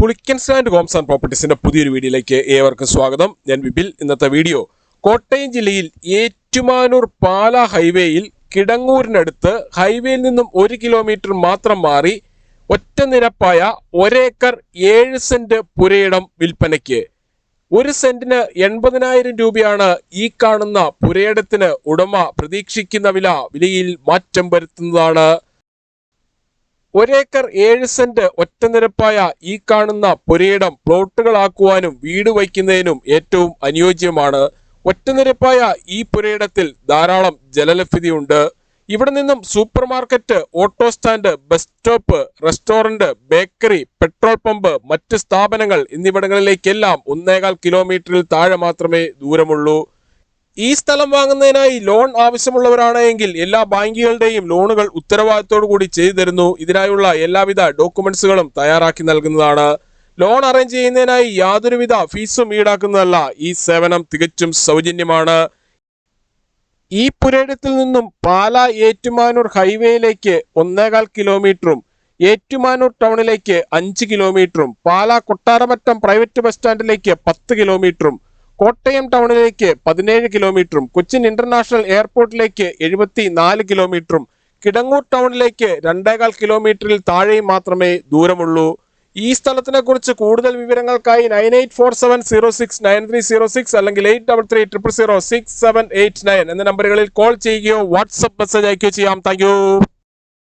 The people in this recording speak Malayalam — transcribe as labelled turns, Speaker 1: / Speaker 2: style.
Speaker 1: പുളിക്കൻസ് ആൻഡ് ഹോംസ് ആൻഡ് പ്രോപ്പർട്ടീസിന്റെ പുതിയൊരു വീഡിയോയിലേക്ക് ഏവർക്കും സ്വാഗതം. ഞാൻ വിപിൽ. ഇന്നത്തെ വീഡിയോ കോട്ടയം ജില്ലയിൽ ഏറ്റുമാനൂർ പാല ഹൈവേയിൽ കിടങ്ങൂരിനടുത്ത് ഹൈവേയിൽ നിന്നും 1 കിലോമീറ്റർ മാത്രം മാറി ഒറ്റ നിരപ്പായ 1 ഏക്കർ 7 സെന്റ് പുരയിടം വിൽപ്പനയ്ക്ക്. 1 സെന്റിന് 80,000 രൂപയാണ് ഈ കാണുന്ന പുരയിടത്തിന് ഉടമ പ്രതീക്ഷിക്കുന്ന വിലയിൽ മാറ്റം വരുത്തുന്നതാണ്. 1 ഏക്കർ 7 സെന്റ് ഒറ്റ നിരപ്പായ ഈ കാണുന്ന പുരയിടം പ്ലോട്ടുകളാക്കുവാനും വീട് വയ്ക്കുന്നതിനും ഏറ്റവും അനുയോജ്യമാണ്. ഒറ്റനിരപ്പായ ഈ പുരയിടത്തിൽ ധാരാളം ജലലഭ്യതയുണ്ട്. ഇവിടെ നിന്നും super market, auto stand, bus stop, restaurant, bakery, petrol pump, മറ്റ് സ്ഥാപനങ്ങൾ എന്നിവിടങ്ങളിലേക്കെല്ലാം 1.25 കിലോമീറ്ററിൽ താഴെ മാത്രമേ ദൂരമുള്ളൂ. ഈ സ്ഥലം വാങ്ങുന്നതിനായി ലോൺ ആവശ്യമുള്ളവരാണെങ്കിൽ എല്ലാ ബാങ്കുകളുടെയും ലോണുകൾ ഉത്തരവാദിത്തോടു കൂടി ചെയ്തു തരുന്നു. ഇതിനായുള്ള എല്ലാവിധ ഡോക്യുമെന്റ്സുകളും തയ്യാറാക്കി നൽകുന്നതാണ്. ലോൺ അറേഞ്ച് ചെയ്യുന്നതിനായി യാതൊരുവിധ ഫീസും ഈടാക്കുന്നതല്ല. ഈ സേവനം തികച്ചും സൗജന്യമാണ്. ഈ പുരയിടത്തിൽ നിന്നും പാല ഏറ്റുമാനൂർ ഹൈവേയിലേക്ക് 1.25 കിലോമീറ്ററും ഏറ്റുമാനൂർ ടൗണിലേക്ക് 5 കിലോമീറ്ററും പാല കൊട്ടാരമറ്റം പ്രൈവറ്റ് ബസ് സ്റ്റാൻഡിലേക്ക് 10 കിലോമീറ്ററും കോട്ടയം ടൗണിലേക്ക് 17 കിലോമീറ്ററും കൊച്ചിൻ ഇന്റർനാഷണൽ എയർപോർട്ടിലേക്ക് 74 കിലോമീറ്ററും കിടങ്ങൂർ ടൗണിലേക്ക് 2.25 കിലോമീറ്ററിൽ താഴെയും മാത്രമേ ദൂരമുള്ളൂ. ഈ സ്ഥലത്തിനെ കുറിച്ച് കൂടുതൽ വിവരങ്ങൾക്കായി 9847069306 അല്ലെങ്കിൽ 83300678 എന്ന നമ്പറുകളിൽ കോൾ ചെയ്യുകയോ വാട്സ്ആപ്പ് മെസ്സേജ് അയക്കുകയോ ചെയ്യാം. Thank you.